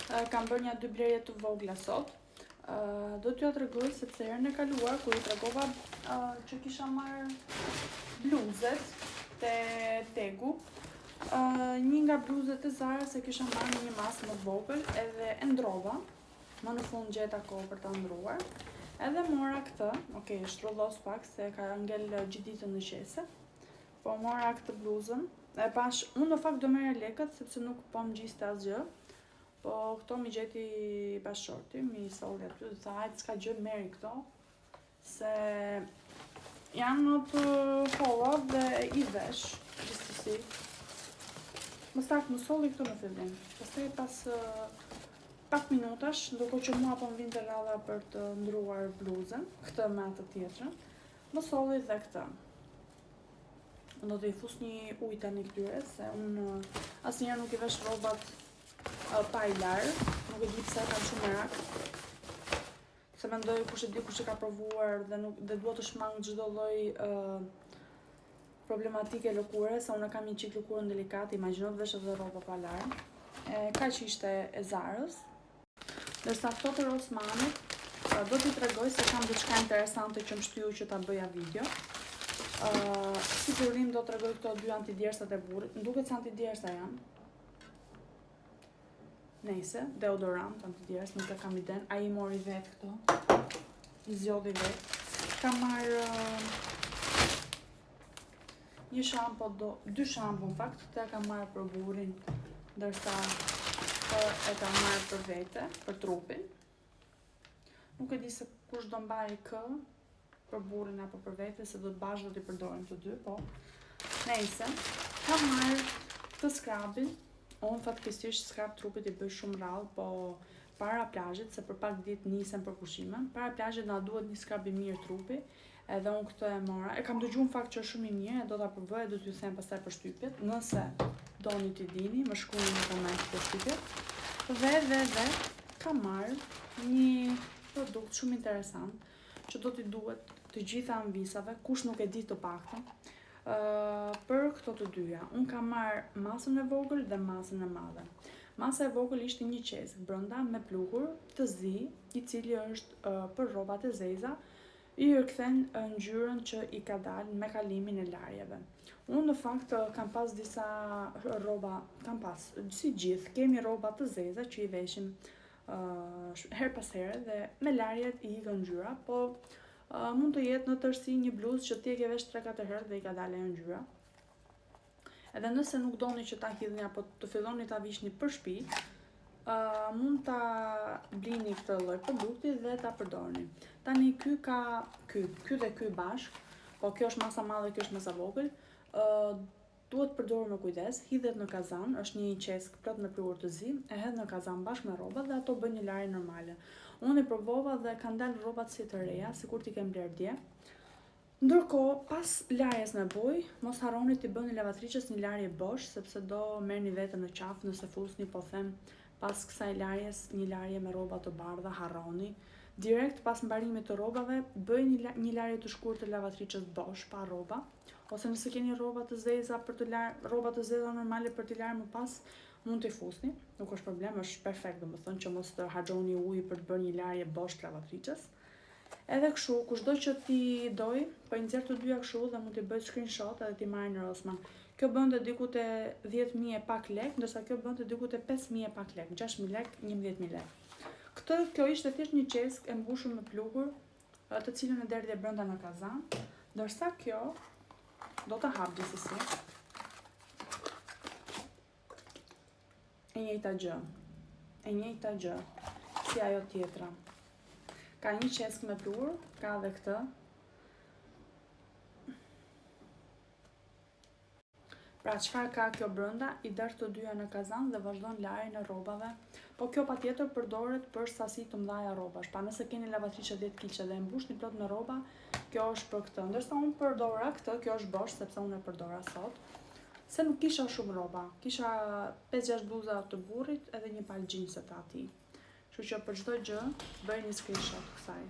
Kam bërë një 2 blerje të vogla sot. Do t'ju tregoj sepse herën e kaluar kur ju tregova që kisha marrë bluzet te Tegu, një nga bluzet e Zarës e kisha marrë në një masë më vogël edhe e ndrova. Më në fund gjeta kohë për ta ndruar. Edhe mora këtë, shtrollos pak se ka ngel gjithë ditën në qese. Po mora këtë bluzën. E pash, unë në fakt do merja lekët sepse nuk po më gjiste asgjë. Po këto mi gjeti bashorti, mi solli aty, dhe tha hajtë s'ka gjë meri këto, se janë në të holla dhe i vesh, gjithësisi. Më sakt më solli këto në fillim, pastaj pas pak minutash, ndërkohë që mua po më vinte radha për të ndruar bluzën, këtë me atë tjetrën, më solli dhe këtë. Unë do t'i fus një ujë tani këtyre, se unë asnjëherë nuk i vesh rrobat pa i larë, nuk e di pse kam shumë merak. Se mendoj kush e di kush e ka provuar dhe dua të shmang çdo lloj problematike lëkure, se unë kam një çik lëkurën delikate, imagjino të vesh edhe rroba pa larë. Kaq ishte e Zarës. Ndërsa këto për Osmanit, do t'i tregoj se kam diçka interesante që më shtyu që ta bëja video. Si fillim do t'tregoj këto 2 antidjersat e burrit. Më duket se antidjersa janë. Nejse, deodorant, antidjers, nuk e kam iden. Ai mori vetë këto. I zjodhi vetë. Kam marrë një shampo, 2 shampo në fakt, këtë e kam marrë për burrin, ndërsa e kam marrë për vete, për trupin. Nuk e di se kush do mbaj kë për burrin apo për vete, se do të bashkë do t'i përdorim të dy, po. Nejse, kam marrë këtë skrabin. Unë fatkesisht skrab trupit i bëj shumë rrallë, po para plazhit, se për pak ditë nisem për pushimin, para plazhit na duhet një skrab i mirë trupi, edhe unë këtë e mora. E kam dëgjuar në fakt që është shumë i mirë, do ta provoj, do t'ju them pastaj për shtypjet, nëse doni t'i dini, më shkruani në koment për shtypjet. Dhe kam marrë një produkt shumë interesant, që do t'i duhet të gjitha anvisave, kush nuk e di të paktën. Për këto të dyja, unë kam marrë masën e vogël dhe masën e madhe. Masa e vogël ishte një qesk brenda me pluhur të zi, i cili është për rrobat e zeza, i rikthen ngjyrën që i ka dalë me kalimin e larjeve. Unë në fakt kam pas disa rroba, si gjithë, kemi rroba të zeza që i veshim her pas here dhe me larjet i ikën ngjyra, po mund të jetë në tërësi një bluzë që ti e ke vesh 3-4 herë dhe i ka dalë ngjyra. Edhe nëse nuk doni që ta hidhni apo të filloni ta vishni për shtëpi, mund ta blini këtë lloj produkti dhe ta përdorni. Tani ky dhe ky bashk, po kjo është masa madhe, kjo është masa vogël, duhet përdorur me kujdes, hidhet në kazan, është një qesk plot me pluhur të zi, e hedh në kazan bashkë me rrobat dhe ato bën një larje normale. Unë i provova dhe kanë dalë rrobat si të reja, sikur t'i kem bler dje. Ndërkohë, pas larjes me bujë, mos harroni t'i bëni lavatriçës një larje bosh, sepse do merrni veten në qafë nëse fusni, po them, pas kësaj larjes, një larje me rroba të bardha, harroni. Direkt pas mbarimit të rrobave, bëjni një larje të shkurtër lavatriçës bosh, pa rroba, ose nëse keni rroba të zeza rroba të zeza normale për t'i larë më pas, mund t'i fusni, nuk është problem, është perfekt, domethënë që mos të harxhoni ujë për të bërë një larje bosh të lavatriçës. Edhe kështu, kushdo që ti doj, po i nxjerr të dyja kështu dhe mund t'i bëj screenshot edhe t'i marrë në Rosman. Kjo bënte diku te 10.000 e pak lek, ndërsa kjo bënte diku te 5.000 e pak lek, 6.000 lek, 11.000 lek. Kjo ishte thjesht një qesk e mbushur me pluhur, të cilën e derdhje brenda në kazan, ndërsa kjo do ta hap gjithsesi. E njëjta gjë, si ajo tjetra. Ka një qesk me pluhur, ka dhe këtë. Pra çfarë ka kjo brenda, i derdh të dyja në kazan dhe vazhdon larjen e rrobave. Po kjo patjetër përdoret për sasi të mëdha rrobash. Pa nëse keni lavatriçe 10 kg dhe e mbushni plot me rroba, kjo është për këtë. Ndërsa unë përdora këtë, kjo është bosh sepse unë e përdora sot. Se nuk kisha shumë rroba, kisha 5-6 bluza të burrit edhe një palë xhinse të atij. Kështu që për çdo gjë bëjni screenshot kësaj.